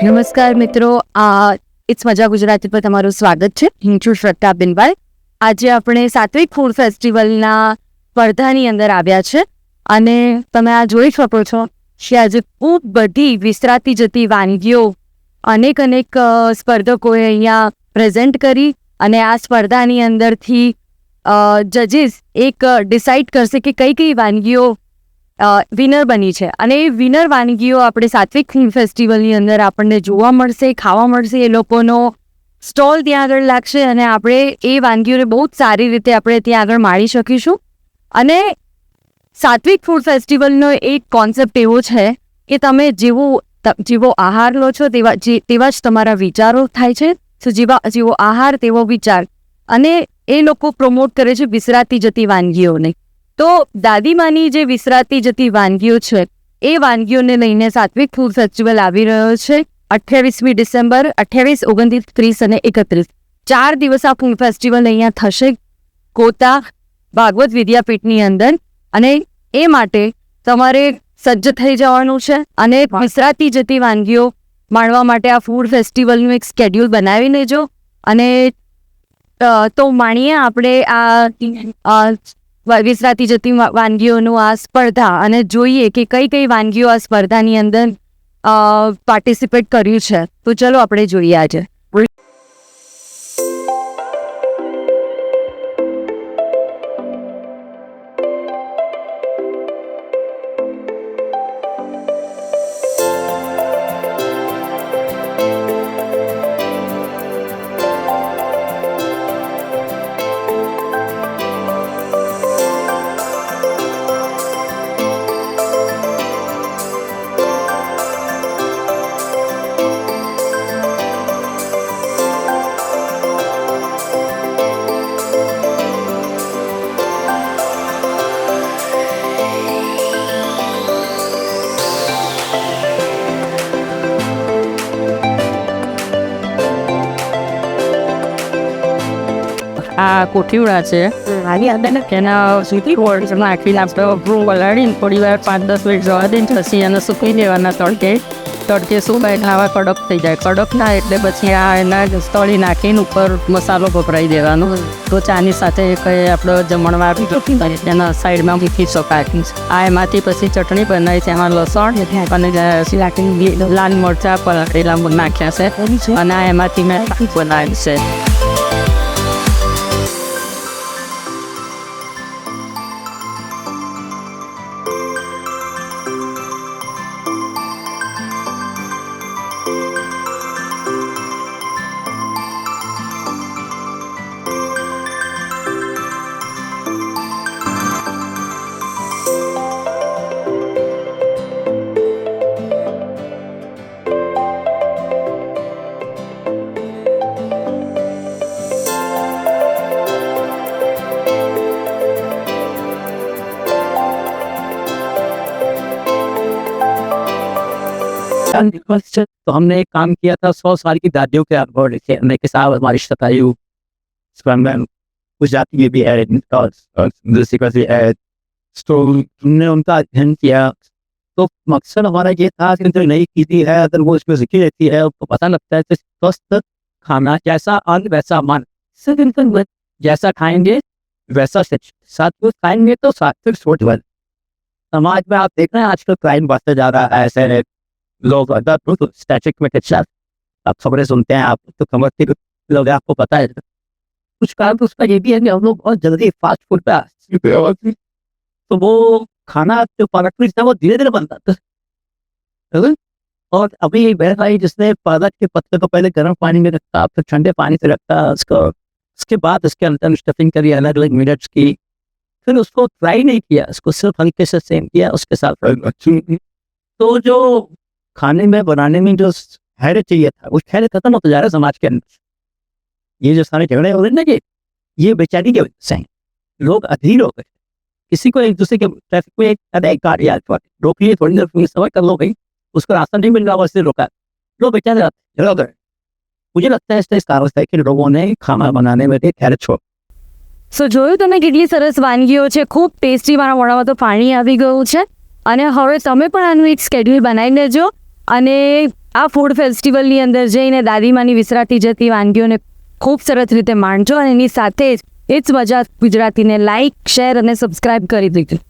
નમસ્કાર મિત્રો, ઇટ્સ મજા ગુજરાતી પર તમારું સ્વાગત છે. હું છું શ્રદ્ધા બિનવાલ. આજે આપણે સાત્વિક ફૂડ ફેસ્ટિવલના સ્પર્ધાની અંદર આવ્યા છે અને તમે આ જોઈ શકો છો કે આજે ખૂબ બધી વિસરાતી જતી વાનગીઓ અનેક સ્પર્ધકોએ અહીંયા પ્રેઝન્ટ કરી અને આ સ્પર્ધાની અંદરથી જજીસ એક ડિસાઇડ કરશે કે કઈ કઈ વાનગીઓ વિનર બની છે અને એ વિનર વાનગીઓ આપણે સાત્વિક ફૂડ ફેસ્ટિવલની અંદર આપણને જોવા મળશે, ખાવા મળશે. એ લોકોનો સ્ટોલ ત્યાં આગળ લાગશે અને આપણે એ વાનગીઓને બહુ જ સારી રીતે આપણે ત્યાં આગળ માણી શકીશું. અને સાત્વિક ફૂડ ફેસ્ટિવલનો એક કોન્સેપ્ટ એવો છે કે તમે જેવો આહાર લો છો તેવા જ તમારા વિચારો થાય છે. તો જેવો આહાર તેવો વિચાર. અને એ લોકો પ્રમોટ કરે છે વિસરાતી જતી વાનગીઓને. તો દાદીમાની જે વિસરાતી જતી વાનગીઓ છે એ વાનગીઓને લઈને સાત્વિક ફૂડ ફેસ્ટિવલ આવી રહ્યો છે 28મી ડિસેમ્બર, 28, 29, 30 અને 31. 4 દિવસ આ ફૂડ ફેસ્ટિવલ અહીંયા થશે કોતા ભાગવત વિદ્યાપીઠની અંદર. અને એ માટે તમારે સજ્જ થઈ જવાનું છે અને વિસરાતી જતી વાનગીઓ માણવા માટે આ ફૂડ ફેસ્ટિવલનું એક સ્કેડ્યુલ બનાવી લેજો. અને તો માણીએ આપણે આ વિસરાતી જતી વાનગીઓનું આ સ્પર્ધા અને જોઈએ કે કઈ કઈ વાનગીઓ આ સ્પર્ધાની અંદર પાર્ટિસિપેટ કર્યું છે. તો ચલો આપણે જોઈએ આજે. આ કોઠીવડા છે એના સુધી વોર્ડમાં નાખીને આપણે અભરું વલાડીને થોડી વાર 5-10 મિનિટ જવા દઈને પછી એને સૂકવી દેવાના તડકે શું બાય ખાવા કડક થઈ જાય. કડક ના એટલે પછી આ એના તળી નાખીને ઉપર મસાલો ભભરાઈ દેવાનો. તો ચાની સાથે કંઈ આપણે જમણવાર એના સાઈડમાં મૂકી શકાય. આ એમાંથી પછી ચટણી બનાવી છે. એમાં લસણ અને લાલ મરચાં પલાળેલા નાખ્યા છે અને આ એમાંથી મેં બનાવેલ છે. तो हमने एक काम किया था 100 साल की दादियों के अनुभव लिखे हमने के साथ हमारी शतायु गुजराती में भी है है तो हमने उनका अध्ययन किया. तो मकसद हमारा ये था कि जो नई चीज़ें है अगर वो इसमें लिखी रहती है तो पता लगता है कि स्वस्थ खाना जैसा अन्न वैसा मन. जैसा खाएंगे वैसा सात्विक खाएंगे तो सात्विक सोच बन. समाज में आप देख रहे हैं आजकल क्राइम बढ़ता जा रहा है. ऐसे लोग स्टैटिक में आप खबरें सुनते हैं, आप तो समझते लोग आपको पता है. कुछ कारण तो उसका ये भी है कि हम लोग बहुत जल्दी फास्ट फूड पे तो वो खाना जो पारंपरिक था वो धीरे धीरे बनता था. और अभी एक बहन आई जिसने पालक के पत्ते को पहले गर्म पानी में रखता, फिर ठंडे पानी से रखता, उसके बाद उसके अंदर स्टफिंग करी अलग अलग मिनट्स की. फिर उसको फ्राई नहीं किया, उसको सिर्फ हल्के से सेम किया, उसके साथ तो जो खाने में बनाने में जो हैरत चाहिए था वो हैरत खत्म होता जा रहा है समाज के अंदर. ये जो सारे झगड़े हो रहे हैं ना ये बेचारी के वजह से हैं. लोग अधीर हो गए. किसी को एक दूसरे के ट्रैफिक में एक गाड़ी रोक लिए, थोड़ी देर समय कर लो गई, उसको रास्ता नहीं मिल रहा वैसे रोका, लोग बेचारे झगड़ा गए. मुझे लगता है इस कारण से कि लोगों ने खाना बनाने में एक हैरत छोड़. સો જોયું તમે કેટલી સરસ વાનગીઓ છે, ખૂબ ટેસ્ટી. મારા મોઢામાં તો પાણી આવી ગયું છે. અને હવે તમે પણ આનું એક સ્કેડ્યુલ બનાવી લેજો અને આ ફૂડ ફેસ્ટિવલની અંદર જઈને દાદીમાની વિસરાતી જતી વાનગીઓને ખૂબ સરસ રીતે માણજો અને એની સાથે જ ઇટ્સ મજા ગુજરાતીને લાઇક, શેર અને સબસ્ક્રાઇબ કરી દીધું.